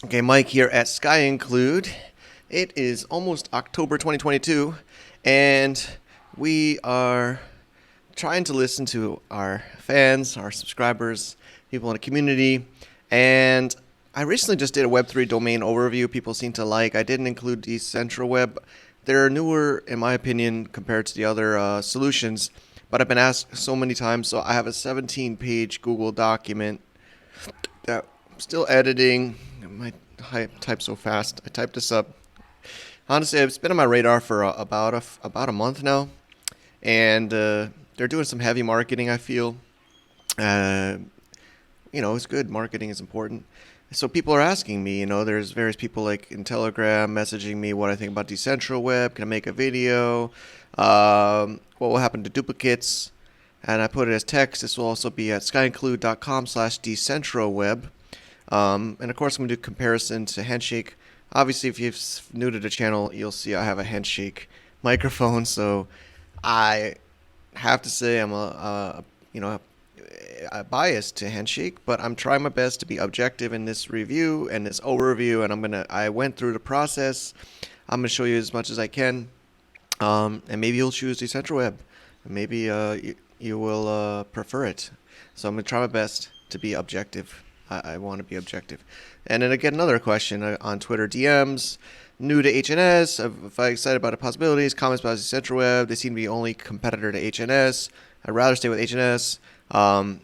Okay, Mike here at Sky Include. It is almost October 2022, and we are trying to listen to our fans, our subscribers, people in the community, and I recently just did a Web3 domain overview people seem to like. I didn't include Decentraweb. They're newer, in my opinion, compared to the other solutions, but I've been asked so many times, so I have a 17-page Google document that I'm still editing. My type so fast. I typed this up. Honestly, it's been on my radar for about a month now, and they're doing some heavy marketing. I feel, it's good. Marketing is important. So people are asking me. There's various people like in Telegram messaging me what I think about Decentraweb. Can I make a video? What will happen to duplicates? And I put it as text. This will also be at skyinclude.com/Decentraweb. And of course, I'm going to do comparison to Handshake. Obviously, if you're new to the channel, you'll see I have a Handshake microphone. So I have to say I'm a biased to Handshake, but I'm trying my best to be objective in this review and this overview. And I went through the process. I'm going to show you as much as I can. And maybe you'll choose Decentraweb. Maybe you will prefer it. So I'm going to try my best to be objective. I want to be objective. And then I get another question on Twitter DMs. New to HNS, if I'm excited about the possibilities, comments about Decentraweb, they seem to be only competitor to HNS. I'd rather stay with HNS. Of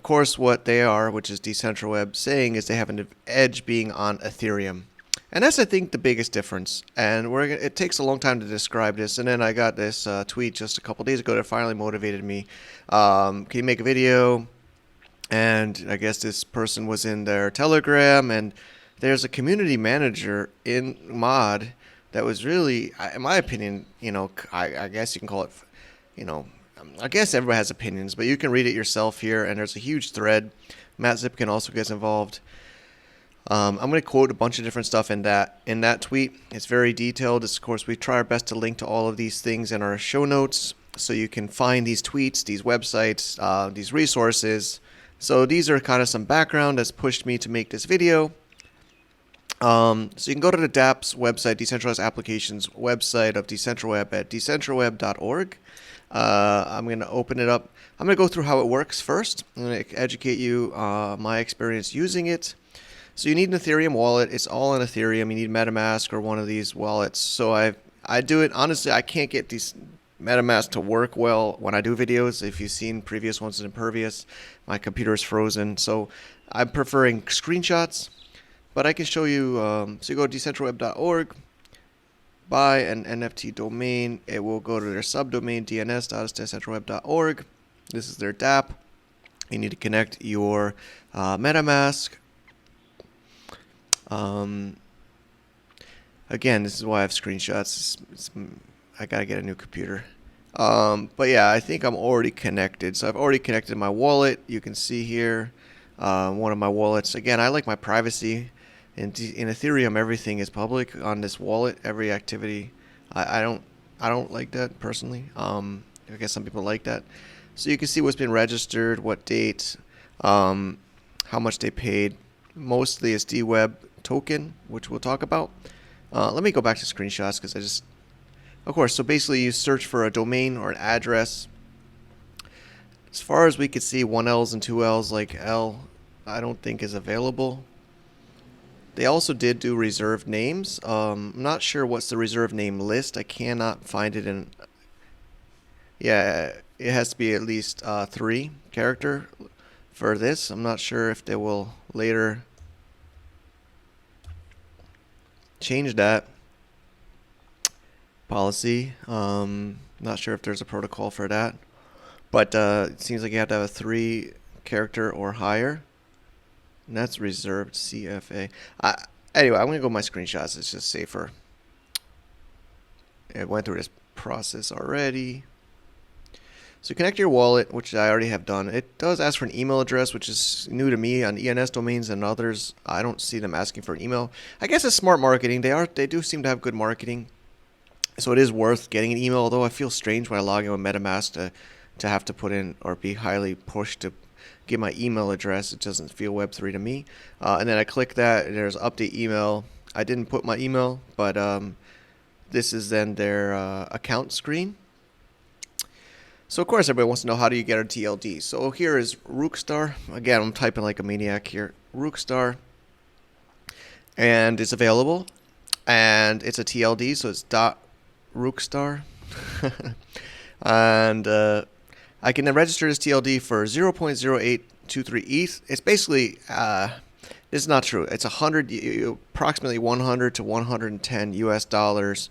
course, what they are, which is Decentraweb, saying is they have an edge being on Ethereum. And that's, I think, the biggest difference. And it takes a long time to describe this. And then I got this tweet just a couple days ago that finally motivated me. Can you make a video? And I guess this person was in their Telegram, and there's a community manager in mod that was really, in my opinion, I guess you can call it, I guess everybody has opinions, but you can read it yourself here, and there's a huge thread. Matt Zipkin also gets involved. I'm going to quote a bunch of different stuff in that tweet. It's very detailed. Of course, we try our best to link to all of these things in our show notes, so you can find these tweets, these websites, these resources. So these are kind of some background that's pushed me to make this video. So you can go to the Dapp's website, Decentralized Applications website of Decentraweb at decentraweb.org. I'm going to open it up. I'm going to go through how it works first. I'm going to educate you my experience using it. So you need an Ethereum wallet. It's all on Ethereum. You need MetaMask or one of these wallets. So I do it. Honestly, I can't get these MetaMask to work well when I do videos. If you've seen previous ones in Impervious, my computer is frozen. So I'm preferring screenshots, but I can show you. So you go to decentraweb.org, buy an NFT domain. It will go to their subdomain, dns.decentraweb.org. This is their Dapp. You need to connect your MetaMask. Again, this is why I have screenshots. I gotta get a new computer. But yeah, I think I'm already connected. So I've already connected my wallet. You can see here one of my wallets. Again, I like my privacy. In Ethereum, everything is public on this wallet. Every activity. I don't like that personally. I guess some people like that. So you can see what's been registered, what date, how much they paid. Mostly it's DWEB token, which we'll talk about. Let me go back to screenshots because of course, so basically you search for a domain or an address. As far as we could see, 1Ls and 2Ls, like L, I don't think is available. They also did do reserved names. I'm not sure what's the reserved name list. I cannot find it in. Yeah, it has to be at least 3 character for this. I'm not sure if they will later change that policy. Not sure if there's a protocol for that, but it seems like you have to have a 3 character or higher, and that's reserved CFA. Anyway, I'm gonna go with my screenshots. It's just safer. I went through this process already. So connect your wallet, which I already have done. It does ask for an email address, which is new to me on ENS domains and others. I don't see them asking for an email. I guess it's smart marketing. They do seem to have good marketing. So it is worth getting an email, although I feel strange when I log in with MetaMask to have to put in or be highly pushed to give my email address. It doesn't feel Web3 to me. And then I click that, and there's update email. I didn't put my email, but this is then their account screen. So of course everybody wants to know, how do you get a TLD? So here is Rookstar. Again, I'm typing like a maniac here. Rookstar. And it's available. And it's a TLD, so it's .rookstar. And I can then register this TLD for 0.0823 ETH. It's basically, it's not true. It's approximately 100 to 110 US dollars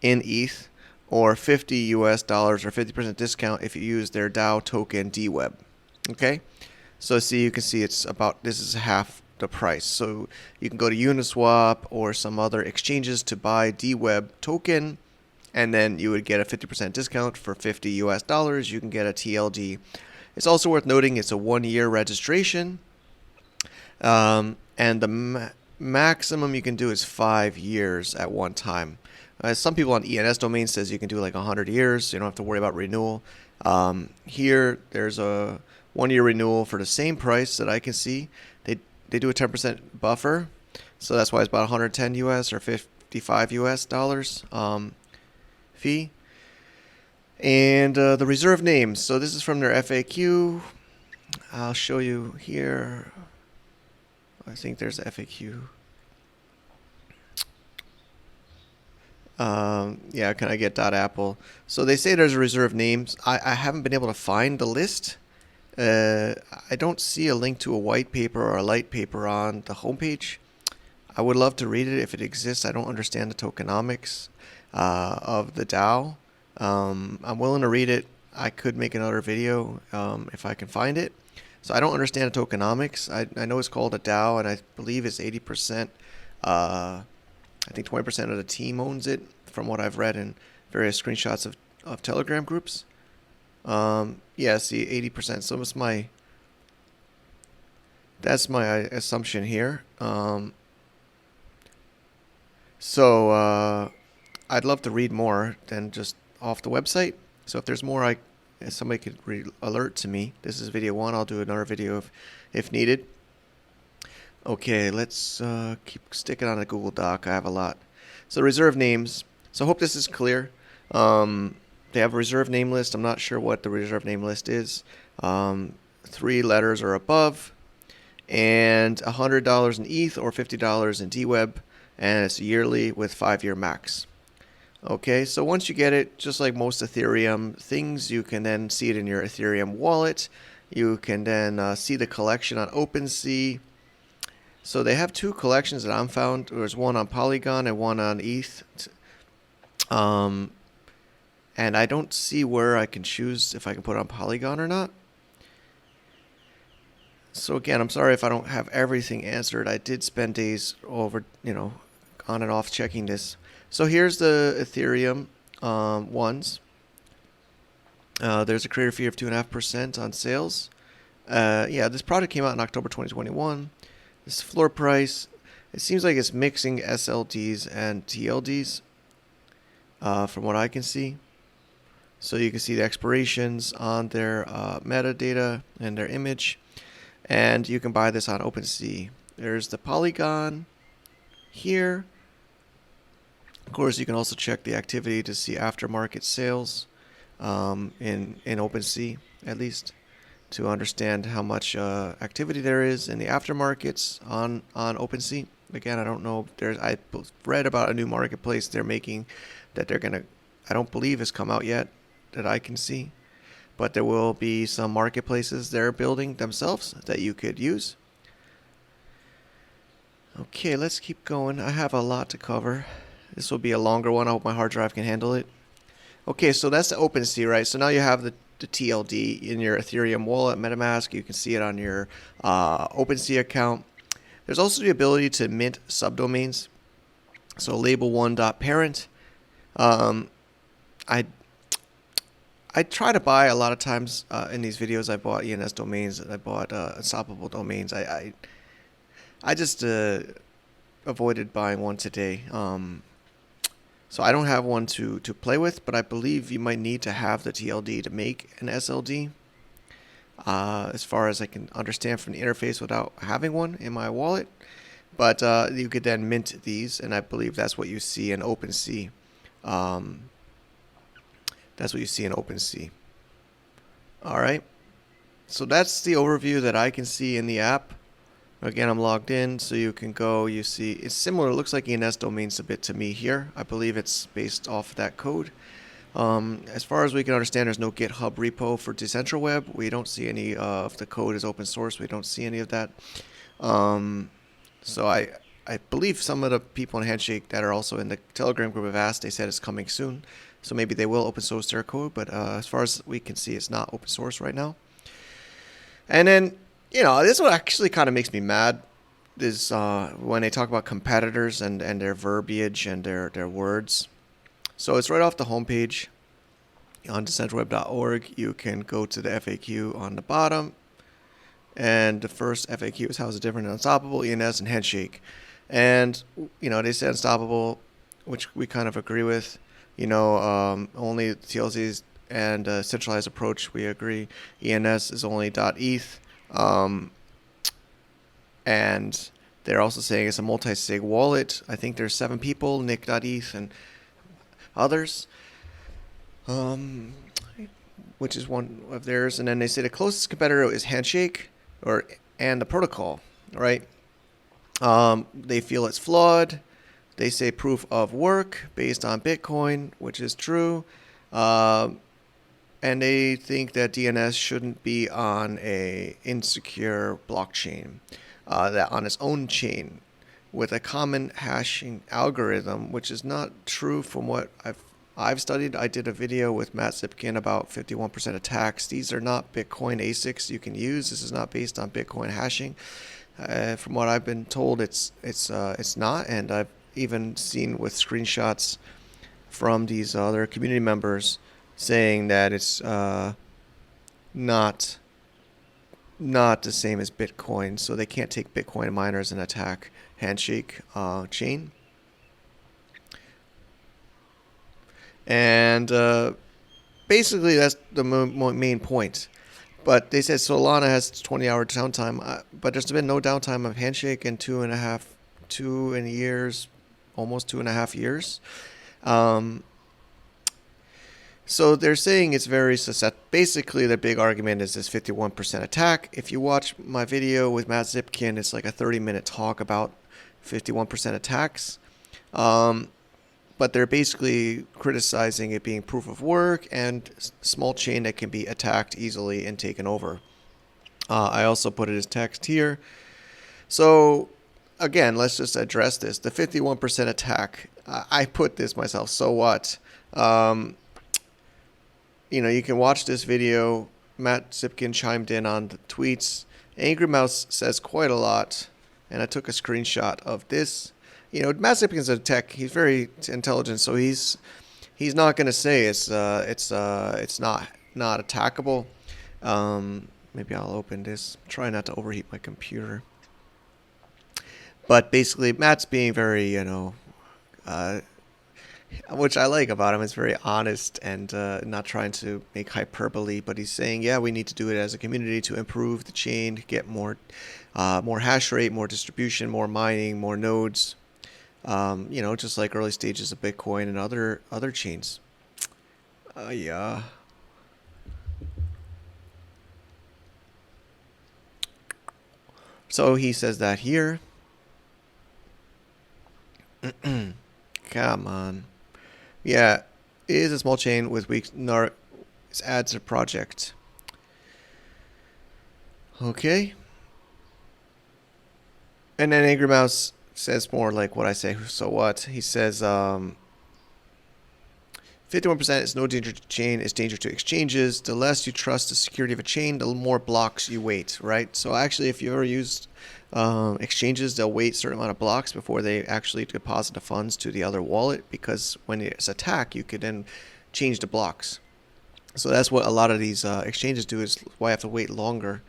in ETH, or $50 US or 50% discount if you use their DAO token DWEB. Okay, so see, you can see it's about, this is half the price. So you can go to Uniswap or some other exchanges to buy DWEB token, and then you would get a 50% discount for $50 US. You can get a TLD. It's also worth noting it's a 1-year registration, and the maximum you can do is 5 years at one time. Some people on ENS domain says you can do like 100 years, so you don't have to worry about renewal. Here, there's a 1-year renewal for the same price that I can see. They do a 10% buffer, so that's why it's about 110 US or $55 US fee. And the reserve names. So this is from their FAQ. I'll show you here. I think there's a FAQ. Yeah, can I get .apple? So they say there's a reserve names. I haven't been able to find the list. I don't see a link to a white paper or a light paper on the homepage. I would love to read it if it exists. I don't understand the tokenomics of the DAO. I'm willing to read it. I could make another video if I can find it. So I don't understand the tokenomics. I know it's called a DAO, and I believe it's 80%. I think 20% of the team owns it, from what I've read in various screenshots of Telegram groups. Yeah, see, 80%. So that's my assumption here. So I'd love to read more than just off the website. So if there's more, if somebody could alert to me. This is video 1. I'll do another video if needed. Okay, let's keep sticking on a Google Doc. I have a lot. So reserve names. So I hope this is clear. They have a reserve name list. I'm not sure what the reserve name list is. 3 letters or above. And $100 in ETH or $50 in DWEB. And it's yearly with 5-year max. Okay, so once you get it, just like most Ethereum things, you can then see it in your Ethereum wallet. You can then see the collection on OpenSea. So they have 2 collections that I'm found. There's one on Polygon and one on ETH. And I don't see where I can choose if I can put it on Polygon or not. So again, I'm sorry if I don't have everything answered. I did spend days over, on and off checking this. So here's the Ethereum ones. There's a creator fee of 2.5% on sales. Yeah, this product came out in October 2021. This floor price, it seems like it's mixing SLDs and TLDs from what I can see. So you can see the expirations on their metadata and their image. And you can buy this on OpenSea. There's the Polygon here. Of course, you can also check the activity to see aftermarket sales in OpenSea, at least, to understand how much activity there is in the aftermarkets on OpenSea. Again, I don't know. I read about a new marketplace they're making that they're gonna. I don't believe has come out yet that I can see, but there will be some marketplaces they're building themselves that you could use. Okay, let's keep going. I have a lot to cover. This will be a longer one. I hope my hard drive can handle it. Okay, so that's the OpenSea, right? So now you have the TLD in your Ethereum wallet, MetaMask. You can see it on your OpenSea account. There's also the ability to mint subdomains. So label1.parent. I try to buy a lot of times in these videos. I bought ENS domains. I bought Unstoppable domains. I just avoided buying one today. So I don't have one to play with, but I believe you might need to have the TLD to make an SLD. as far as I can understand from the interface without having one in my wallet. But you could then mint these, and I believe that's what you see in OpenSea. That's what you see in OpenSea. All right. So that's the overview that I can see in the app. Again, I'm logged in, so you can go, you see, it's similar, it looks like ENS domains a bit to me here. I believe it's based off that code. As far as we can understand, there's no GitHub repo for Decentraweb. We don't see any of the code is open source. We don't see any of that. So I believe some of the people in Handshake that are also in the Telegram group have asked. They said it's coming soon. So maybe they will open source their code. But as far as we can see, it's not open source right now. And then, this one actually kind of makes me mad. Is when they talk about competitors and their verbiage and their words. So it's right off the homepage on decentraweb.org. You can go to the FAQ on the bottom. And the first FAQ is how is it different than Unstoppable, ENS, and Handshake. And, they said Unstoppable, which we kind of agree with. Only TLDs and centralized approach, we agree. ENS is only .eth. And they're also saying it's a multi-sig wallet. I think there's 7 people, nick.eth and others, which is one of theirs. And then they say the closest competitor is Handshake and the protocol, right? They feel it's flawed. They say proof of work based on Bitcoin, which is true. And they think that DNS shouldn't be on a insecure blockchain, that on its own chain with a common hashing algorithm, which is not true from what I've studied. I did a video with Matt Zipkin about 51% attacks. These are not Bitcoin ASICs you can use. This is not based on Bitcoin hashing. From what I've been told, it's not, and I've even seen with screenshots from these other community members saying that it's not the same as Bitcoin, so they can't take Bitcoin miners and attack Handshake chain. And basically that's the main point. But they said Solana has 20-hour downtime, but there's been no downtime of Handshake in 2.5 years, almost 2.5 years. So they're saying it's very susceptible. Basically, the big argument is this 51% attack. If you watch my video with Matt Zipkin, it's like a 30-minute talk about 51% attacks. But they're basically criticizing it being proof of work and small chain that can be attacked easily and taken over. I also put it as text here. So again, let's just address this. The 51% attack, I put this myself, so what? You can watch this video. Matt Zipkin chimed in on the tweets. Angry Mouse says quite a lot, and I took a screenshot of this. Matt Zipkin's a tech. He's very intelligent, so he's not going to say it's not attackable. Maybe I'll open this. Try not to overheat my computer. But basically, Matt's being very, which I like about him. Is very honest and not trying to make hyperbole. But he's saying, yeah, we need to do it as a community to improve the chain, get more hash rate, more distribution, more mining, more nodes. Just like early stages of Bitcoin and other chains. Yeah. So he says that here. Come on. Yeah, it is a small chain with weak adds a project. Okay. And then Angry Mouse says more like what I say, so what? He says 51% is no danger to chain, it's danger to exchanges. The less you trust the security of a chain, the more blocks you wait, right? So actually, if you ever used exchanges, they'll wait a certain amount of blocks before they actually deposit the funds to the other wallet, because when it's attacked, you could then change the blocks. So that's what a lot of these exchanges do, is why I have to wait longer.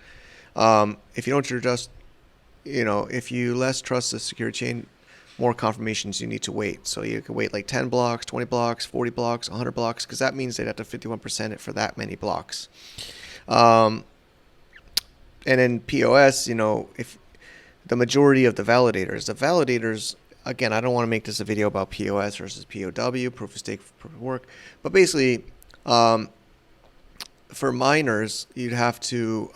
If you don't trust, if you less trust the secure chain, more confirmations you need to wait. So you can wait like 10 blocks, 20 blocks, 40 blocks, 100 blocks, because that means they'd have to 51% it for that many blocks. And in POS, if the majority of the validators, again, I don't want to make this a video about POS versus POW, proof of stake, proof of work, but basically, for miners, you'd have to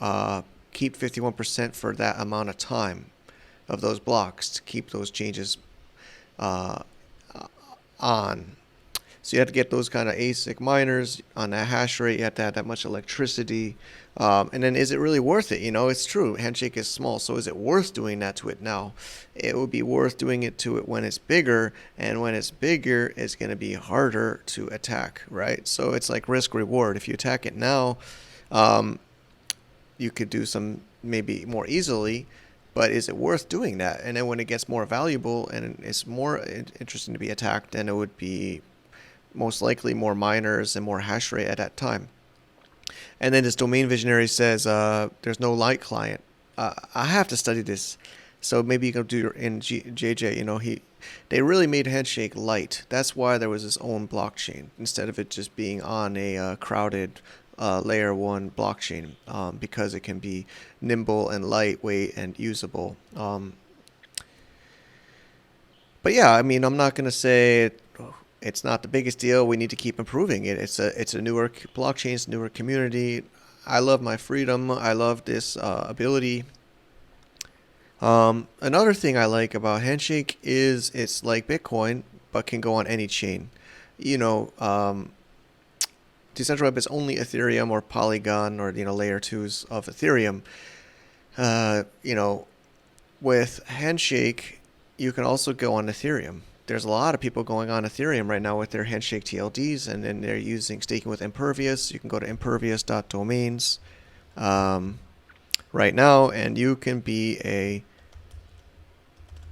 keep 51% for that amount of time of those blocks to keep those changes on. So you have to get those kind of ASIC miners on that hash rate. You have to have that much electricity. And then is it really worth it? It's true. Handshake is small. So is it worth doing that to it now? It would be worth doing it to it when it's bigger. And when it's bigger, it's going to be harder to attack, right? So it's like risk reward. If you attack it now, you could do some maybe more easily. But is it worth doing that? And then when it gets more valuable and it's more interesting to be attacked, then it would be most likely more miners and more hash rate at that time. And then this domain visionary says there's no light client. I have to study this. So maybe you can do in JJ, they really made Handshake light. That's why there was its own blockchain instead of it just being on a crowded layer 1 blockchain, because it can be nimble and lightweight and usable. But yeah, I'm not going to say it's not the biggest deal. We need to keep improving it. It's a newer blockchain, it's a newer community. I love my freedom. I love this ability. Another thing I like about Handshake is it's like Bitcoin, but can go on any chain. Decentraweb is only Ethereum or Polygon or layer 2s of Ethereum. With Handshake, you can also go on Ethereum. There's a lot of people going on Ethereum right now with their Handshake TLDs, and then they're using staking with Impervious. You can go to impervious.domains right now, and you can be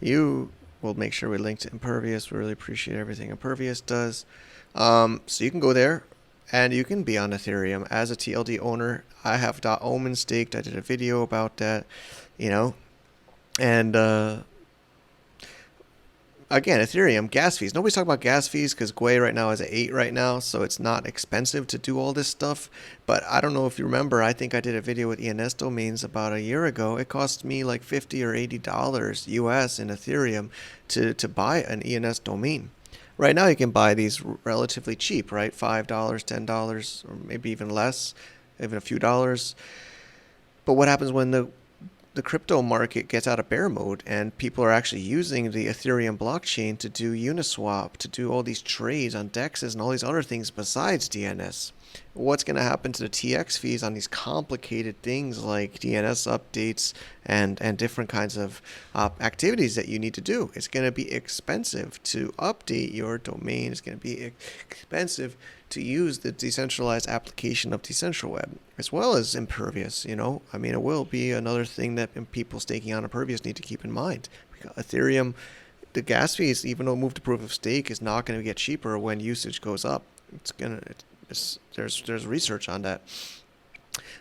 we'll make sure we link to Impervious. We really appreciate everything Impervious does. So you can go there, and you can be on Ethereum as a TLD owner. I have .omen staked. I did a video about that, and again, Ethereum, gas fees. Nobody's talking about gas fees because GWEB right now is at 8 right now, so it's not expensive to do all this stuff. But I don't know if you remember, I think I did a video with ENS domains about a year ago. It cost me like $50 or $80 US in Ethereum to buy an ENS domain. Right now you can buy these relatively cheap, right? $5, $10, or maybe even less, even a few dollars. But what happens when the crypto market gets out of bear mode and people are actually using the Ethereum blockchain to do Uniswap, to do all these trades on DEXs and all these other things besides DNS? What's going to happen to the TX fees on these complicated things like DNS updates and different kinds of activities that you need to do? It's going to be expensive to update your domain. It's going to be expensive to use the decentralized application of Decentraweb, as well as Impervious. It will be another thing that people staking on Impervious need to keep in mind. Ethereum, the gas fees, even though move to proof of stake, is not going to get cheaper when usage goes up. There's research on that.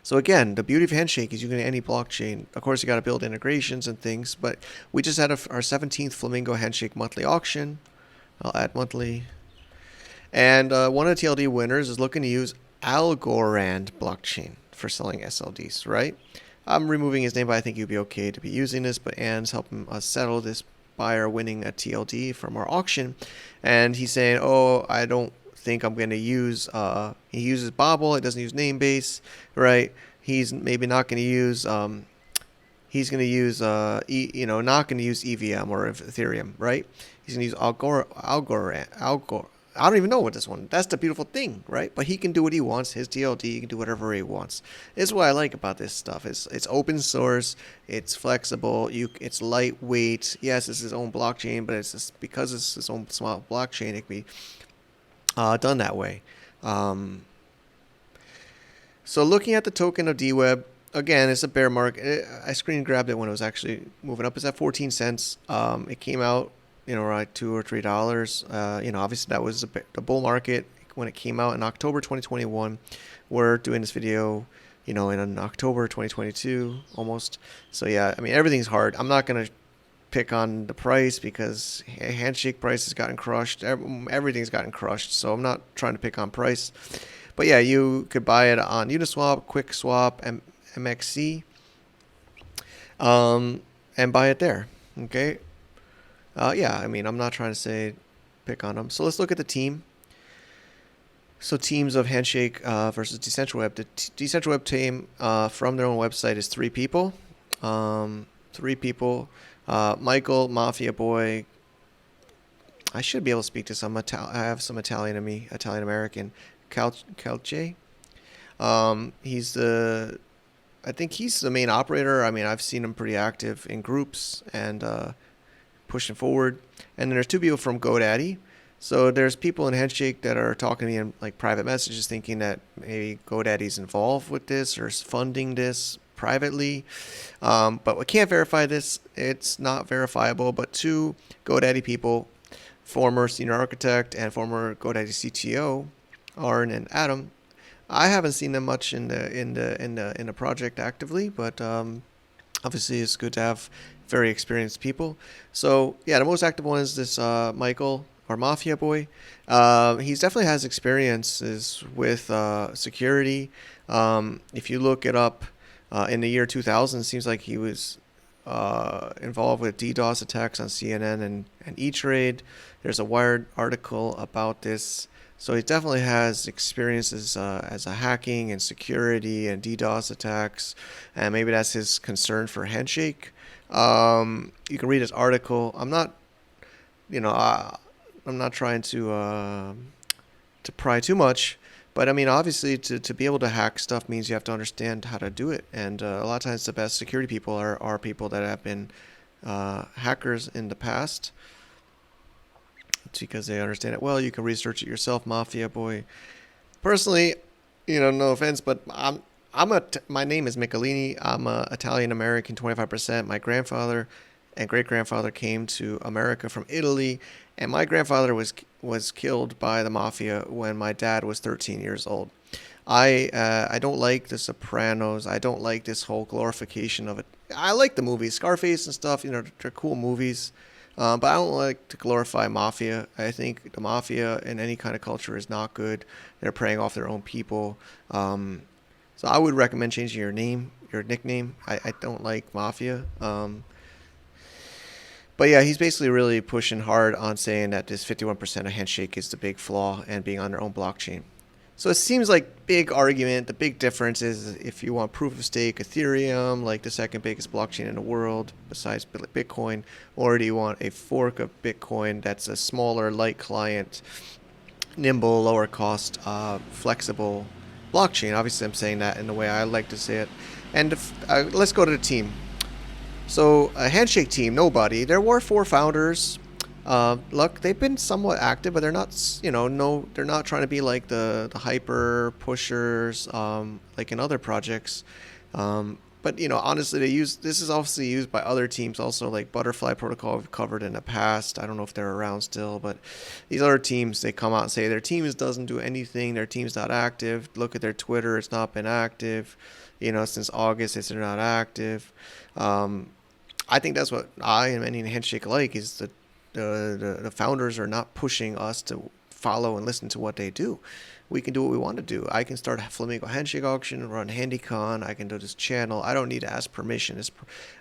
So again, the beauty of Handshake is you can any blockchain. Of course, you got to build integrations and things, but we just had our 17th Flamingo Handshake monthly auction. I'll add monthly. And one of the TLD winners is looking to use Algorand blockchain for selling SLDs, right? I'm removing his name, but I think you'd be okay to be using this. But Ann's helping us settle this buyer winning a TLD from our auction. And he's saying, I don't think I'm going to use, he uses Bobble, it doesn't use Namebase, right? He's maybe not going to use, he's going to use, not going to use EVM or Ethereum, right? He's going to use Algorand. I don't even know what this one. That's the beautiful thing, right? But he can do what he wants. His TLD, he can do whatever he wants. This is what I like about this stuff. It's open source. It's flexible. It's lightweight. Yes, it's his own blockchain, but it's just because it's his own small blockchain, it can be done that way. So looking at the token of DWEB, again, it's a bear market. I screen grabbed it when it was actually moving up. It's at 14 cents. It came out, like $2 or $3. Obviously that was the bull market when it came out in October 2021. We're doing this video, in October 2022 almost. So yeah, everything's hard. I'm not going to pick on the price because Handshake price has gotten crushed. Everything's gotten crushed. So I'm not trying to pick on price. But yeah, you could buy it on Uniswap, QuickSwap, MXC. and buy it there. Okay. Yeah, I mean, I'm not trying to say pick on them. So let's look at the team. So teams of Handshake versus Decentraweb. The Decentraweb team from their own website is 3 people. 3 people. Michael, Mafia Boy. I should be able to speak to some. I have some Italian in me, Italian American. Calce. He's the. I think he's the main operator. I mean, I've seen him pretty active in groups and pushing forward. And then there's 2 people from GoDaddy. So there's people in Handshake that are talking to me in like private messages, thinking that maybe GoDaddy's involved with this or is funding this privately. But we can't verify this. It's not verifiable. But 2 GoDaddy people, former senior architect and former GoDaddy CTO, Arn and Adam. I haven't seen them much in the project actively, but obviously it's good to have very experienced people. So yeah, the most active one is this Michael, or Mafia Boy. He definitely has experiences with security. If you look it up in the year 2000, it seems like he was involved with DDoS attacks on CNN and E-Trade. There's a Wired article about this. So he definitely has experiences as a hacking and security and DDoS attacks, and maybe that's his concern for Handshake. You can read his article. I'm not, I'm not trying to pry too much, but I mean, obviously, to be able to hack stuff means you have to understand how to do it, and a lot of times the best security people are people that have been hackers in the past. It's because they understand it well. You can research it yourself, Mafia Boy. Personally, no offense, but my name is Michelini. I'm a Italian American, 25%. My grandfather and great grandfather came to America from Italy, and my grandfather was killed by the mafia when my dad was 13 years old. I don't like The Sopranos. I don't like this whole glorification of it. I like the movies, Scarface and stuff. They're cool movies. But I don't like to glorify mafia. I think the mafia in any kind of culture is not good. They're preying off their own people. So I would recommend changing your nickname. I don't like mafia. But yeah, he's basically really pushing hard on saying that this 51% of Handshake is the big flaw and being on their own blockchain. So it seems like big argument. The big difference is if you want proof of stake Ethereum, like the second biggest blockchain in the world besides Bitcoin, or do you want a fork of Bitcoin that's a smaller, light client, nimble, lower cost, flexible blockchain? Obviously, I'm saying that in the way I like to say it. And let's go to the team. So a Handshake team, nobody. There were 4 founders. Look, they've been somewhat active, but they're not, they're not trying to be like the hyper pushers, like in other projects. But honestly, this is obviously used by other teams also, like Butterfly Protocol we've covered in the past. I don't know if they're around still, but these other teams, they come out and say their team doesn't do anything. Their team's not active. Look at their Twitter; it's not been active. Since August, it's not active. I think that's what I and many in Handshake like is the founders are not pushing us to follow and listen to what they do. We can do what we want to do. I can start a Flamingo Handshake auction, run HandyCon. I can do this channel. I don't need to ask permission.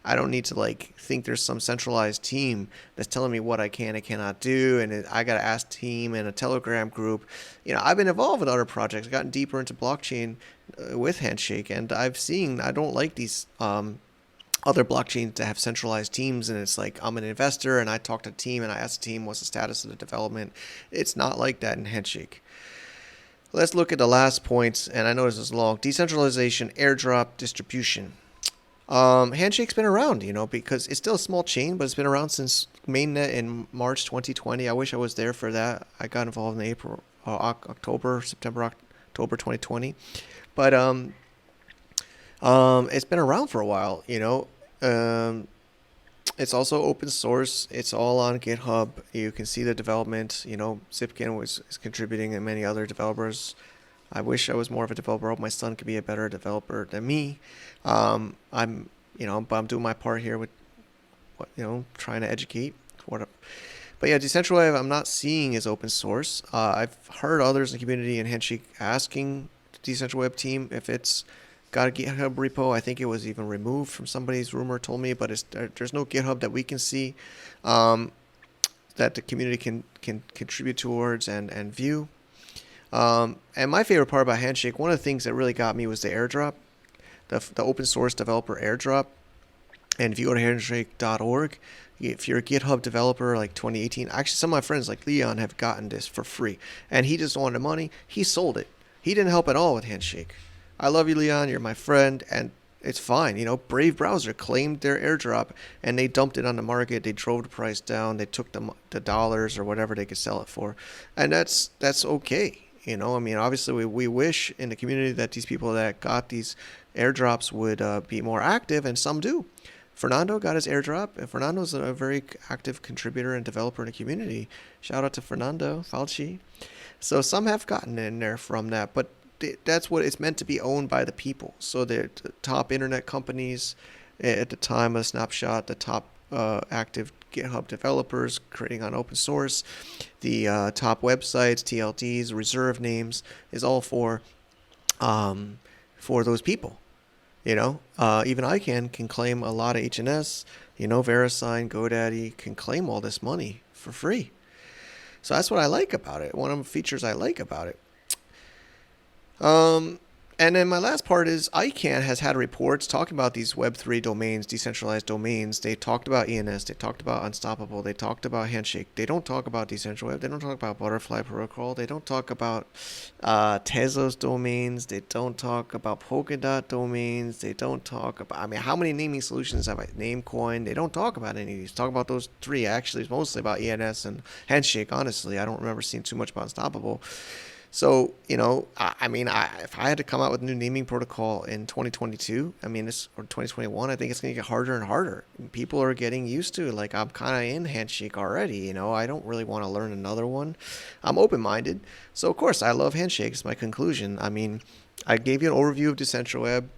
I don't need to think there's some centralized team that's telling me what I can and cannot do. And I got to ask team and a Telegram group. I've been involved in other projects. I've gotten deeper into blockchain with Handshake, and I don't like these other blockchains to have centralized teams, and it's like I'm an investor and I talk to the team and I ask the team what's the status of the development. It's not like that in Handshake. Let's look at the last points, and I know this is long. Decentralization, airdrop, distribution. Handshake's been around, because it's still a small chain, but it's been around since mainnet in March 2020. I wish I was there for that. I got involved in September, October 2020. But it's been around for a while, It's also open source. It's all on GitHub. You can see the development. Zipkin is contributing, and many other developers. I wish I was more of a developer. I hope my son could be a better developer than me. But I'm doing my part here with, trying to educate. But yeah, Decentraweb, I'm not seeing is open source. I've heard others in the community and Handshake asking the Decentraweb team if it's got a GitHub repo. I think it was even removed from somebody's rumor told me, but there's no GitHub that we can see that the community can contribute towards and view. And my favorite part about Handshake, one of the things that really got me was the airdrop, the open source developer airdrop. And if you go to handshake.org, if you're a GitHub developer like 2018, actually some of my friends like Leon have gotten this for free. And he just wanted money. He sold it. He didn't help at all with Handshake. I love you, Leon. You're my friend. And it's fine. You know, Brave Browser claimed their airdrop and they dumped it on the market. They drove the price down. They took the dollars or whatever they could sell it for. And that's okay. You know, I mean, obviously we wish in the community that these people that got these airdrops would be more active, and some do. Fernando got his airdrop, and Fernando's a very active contributor and developer in the community. Shout out to Fernando Falchi. So some have gotten in there from that, but that's what it's meant to be, owned by the people. So the top internet companies at the time of Snapshot, the top active GitHub developers creating on open source, the top websites, TLDs, reserve names, is all for those people. You know, even ICANN can claim a lot of HNS. You know, VeriSign, GoDaddy can claim all this money for free. So that's what I like about it. One of the features I like about it. And then my last part is ICANN has had reports talking about these Web3 domains, decentralized domains. They talked about ENS. They talked about Unstoppable. They talked about Handshake. They don't talk about Decentraweb. They don't talk about Butterfly Protocol. They don't talk about Tezos domains. They don't talk about Polkadot domains. They don't talk about, I mean, how many naming solutions have I? Namecoin. They don't talk about any of these. Talk about those three. Actually, it's mostly about ENS and Handshake, honestly. I don't remember seeing too much about Unstoppable. So, you know, I mean, if I had to come out with a new naming protocol in 2022, I mean, or 2021, I think it's going to get harder and harder. People are getting used to it. Like, I'm kind of in Handshake already, you know. I don't really want to learn another one. I'm open-minded. So, of course, I love Handshake. It's my conclusion. I mean, I gave you an overview of Decentraweb.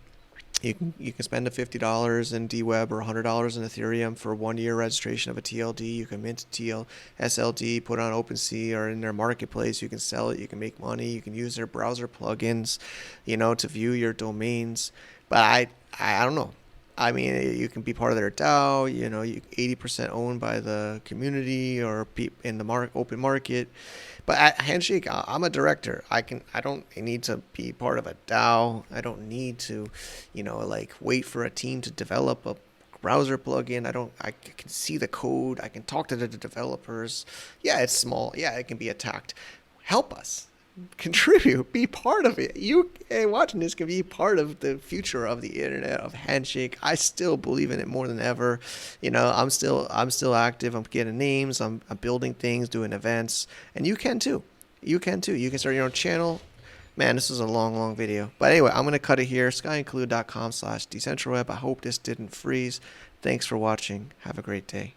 You can spend the $50 in DWEB or $100 in Ethereum for 1 year registration of a TLD. You can mint a SLD, put it on OpenSea or in their marketplace. You can sell it. You can make money. You can use their browser plugins, you know, to view your domains. But I don't know. I mean, you can be part of their DAO. You know, 80% owned by the community or in the open market. But at Handshake, I'm a director. I don't need to be part of a DAO. I don't need to, you know, like wait for a team to develop a browser plugin. I can see the code. I can talk to the developers. Yeah, it's small. Yeah, it can be attacked. Help us. Contribute, be part of it. You watching this can be part of the future of the internet, of Handshake. I still believe in it more than ever. You know, I'm still active. I'm getting names. I'm building things, doing events, and you can too. You can start your own channel. Man, this is a long video. But anyway, I'm gonna cut it here. skyinclude.com/Decentraweb. I hope this didn't freeze. Thanks for watching. Have a great day.